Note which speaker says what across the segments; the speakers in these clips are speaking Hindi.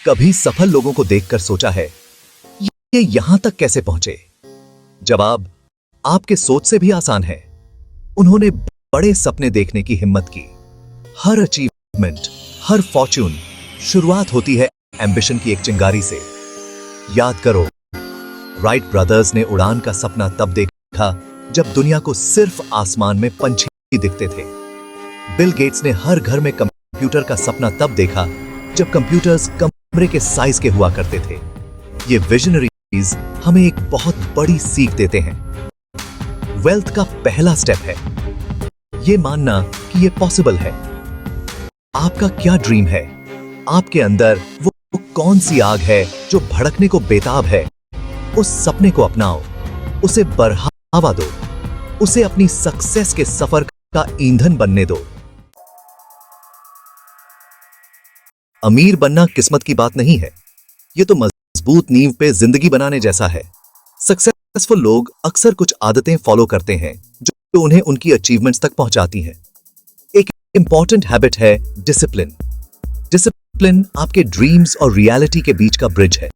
Speaker 1: कभी सफल लोगों को देखकर सोचा है ये यहां तक कैसे पहुंचे? जवाब आपके सोच से भी आसान है। उन्होंने बड़े सपने देखने की हिम्मत की। हर अचीवमेंट, हर फॉर्च्यून शुरुआत होती है एम्बिशन की एक चिंगारी से। याद करो, राइट ब्रदर्स ने उड़ान का सपना तब देखा जब दुनिया को सिर्फ आसमान में पंछी दिखते थे। बिल गेट्स ने हर घर में कंप्यूटर का सपना तब देखा जब कंप्यूटर्स कमरे के साइज के हुआ करते थे। ये विजनरीज हमें एक बहुत बड़ी सीख देते हैं। वेल्थ का पहला स्टेप है ये मानना कि ये पॉसिबल है। आपका क्या ड्रीम है? आपके अंदर वो कौन सी आग है जो भड़कने को बेताब है? उस सपने को अपनाओ, उसे बढ़ावा दो, उसे अपनी सक्सेस के सफर का ईंधन बनने दो। अमीर बनना किस्मत की बात नहीं है, ये तो मजबूत नींव पे जिंदगी बनाने जैसा है। सक्सेसफुल लोग अक्सर कुछ आदतें फॉलो करते हैं जो उन्हें उनकी अचीवमेंट्स तक पहुंचाती हैं। एक इंपॉर्टेंट हैबिट है डिसिप्लिन। डिसिप्लिन आपके ड्रीम्स और रियलिटी के बीच का ब्रिज है।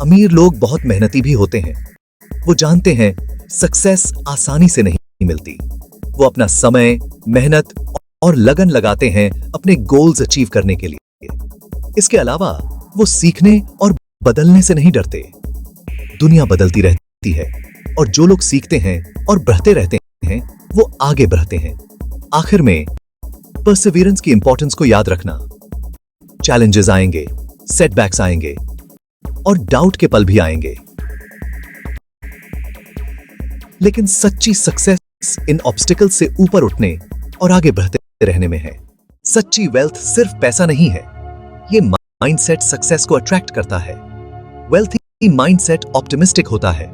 Speaker 1: अमीर लोग बहुत मेहनती भी होते हैं। वो जानते हैं सक्सेस आसानी से नहीं मिलती। वो अपना समय, मेहनत और लगन लगाते हैं अपने गोल्स अचीव करने के लिए। इसके अलावा वो सीखने और बदलने से नहीं डरते। दुनिया बदलती रहती है और जो लोग सीखते हैं और बढ़ते रहते हैं वो आगे बढ़ते हैं। आखिर में परसिवियरेंस की इंपॉर्टेंस को याद रखना। चैलेंजेस आएंगे, सेटबैक्स आएंगे और डाउट के पल भी आएंगे, लेकिन सच्ची सक्सेस इन ऑब्स्टिकल्स से ऊपर उठने और आगे बढ़ते रहने में है। सच्ची वेल्थ सिर्फ पैसा नहीं है, ये माइंडसेट सक्सेस को अट्रैक्ट करता है। वेल्थी माइंडसेट ऑप्टिमिस्टिक होता है।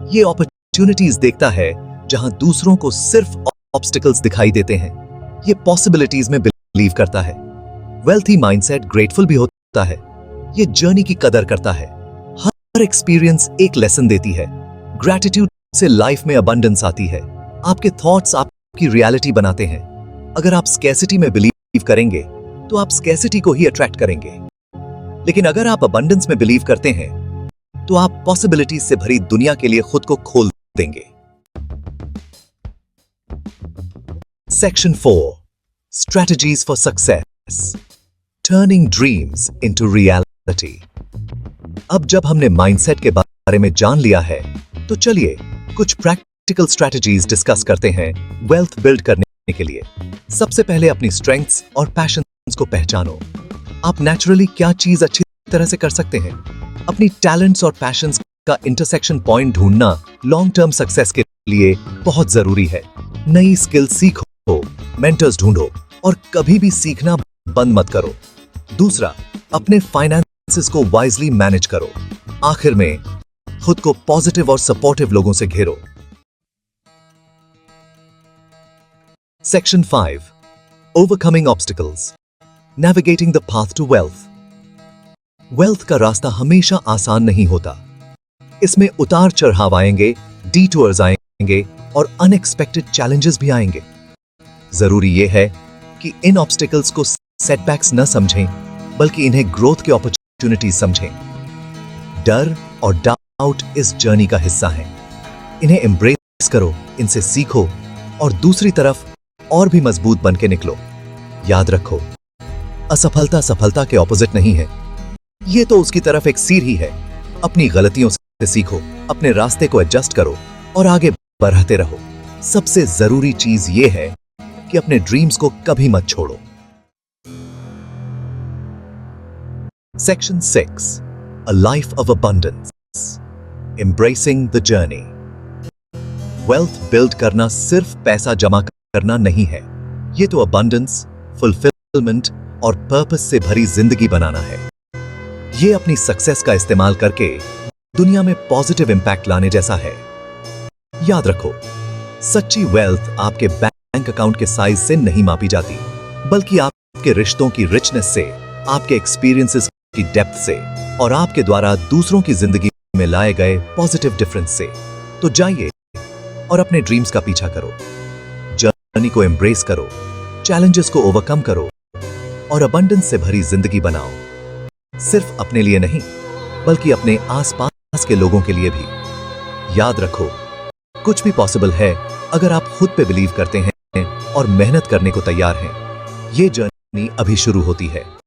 Speaker 1: ये अपॉर्चुनिटीज देखता है जहां दूसरों को सिर्फ ऑब्स्टिकल्स दिखाई देते हैं। ये पॉसिबिलिटीज में बिलीव करता है। वेल्थी माइंडसेट ग्रेटफुल भी होता है। ये जर्नी की कदर करता है। हर एक्सपीरियंस एक लेसन देती है। ग्रैटिट्यूड से लाइफ में अबंडेंस आती है। आपके थॉट्स आपकी रियलिटी बनाते हैं। अगर आप स्कैर्सिटी में बिलीव करेंगे तो आप स्कैर्सिटी को ही अट्रैक्ट करेंगे, लेकिन अगर आप अबंडेंस में बिलीव करते हैं तो आप पॉसिबिलिटीज से भरी दुनिया के लिए खुद को खोल देंगे। Section 4, strategies for success, turning dreams into reality. अब जब हमने माइंडसेट के बारे में जान लिया है तो चलिए कुछ प्रैक्टिकल स्ट्रेटजीज डिस्कस करते हैं वेल्थ बिल्ड करने के लिए। सबसे पहले अपनी स्ट्रेंथ्स और पैशंस को पहचानो। आप नेचुरली क्या चीज अच्छी तरह से कर सकते हैं। अपनी टैलेंट्स और पैशंस का इंटरसेक्शन पॉइंट ढूंढना लॉन्ग टर्म सक्सेस के लिए बहुत जरूरी है। नई स्किल सीखो, मेंटर्स ढूंढो और कभी भी सीखना बंद मत करो। दूसरा, अपने फाइनेंसेस को वाइजली मैनेज करो। आखिर में खुद को पॉजिटिव और सपोर्टिव लोगों से घेरो। Section 5, overcoming obstacles, navigating the path to wealth. Wealth का रास्ता हमेशा आसान नहीं होता। इसमें उतार चढ़ाव आएंगे, डिटूर्स आएंगे और अनएक्सपेक्टेड चैलेंजेस भी आएंगे। जरूरी यह है कि इन ऑब्स्टिकल्स को सेटबैक्स न समझें, बल्कि इन्हें ग्रोथ के अपॉर्चुनिटीज समझें। डर और डाउट इस जर्नी का हिस्सा है। इन्हें एम्ब्रेस करो, इनसे सीखो और दूसरी तरफ और भी मजबूत बन के निकलो। याद रखो, असफलता सफलता के ऑपोजिट नहीं है, ये तो उसकी तरफ एक सीढ़ी है। अपनी गलतियों से सीखो, अपने रास्ते को एडजस्ट करो और आगे बढ़ते रहो। सबसे जरूरी चीज ये है कि अपने ड्रीम्स को कभी मत छोड़ो। Section 6, a life of abundance, embracing the journey. Wealth build करना सिर्फ पैसा जमा करना नहीं है, ये तो अबंडेंस, फुलफिलमेंट और पर्पस से भरी जिंदगी बनाना है। ये अपनी सक्सेस का इस्तेमाल करके दुनिया में पॉजिटिव इंपैक्ट लाने जैसा है। याद रखो, सच्ची वेल्थ आपके बैंक अकाउंट के साइज से नहीं मापी जाती, बल्कि आपके रिश्तों की रिचनेस से, आपके एक्सपीरियंसेस की डेप्थ से और आपके द्वारा दूसरों की जिंदगी में लाए गए पॉजिटिव डिफरेंस से। तो जाइए और अपने ड्रीम्स का पीछा करो, जर्नी को एम्ब्रेस करो, चैलेंजेस को ओवरकम करो और अबंडेंस से भरी जिंदगी बनाओ। सिर्फ अपने लिए नहीं, बल्कि अपने आसपास के लोगों के लिए भी। याद रखो, कुछ भी पॉसिबल है अगर आप खुद पे बिलीव करते हैं और मेहनत करने को तैयार हैं। ये जर्नी अभी शुरू होती है।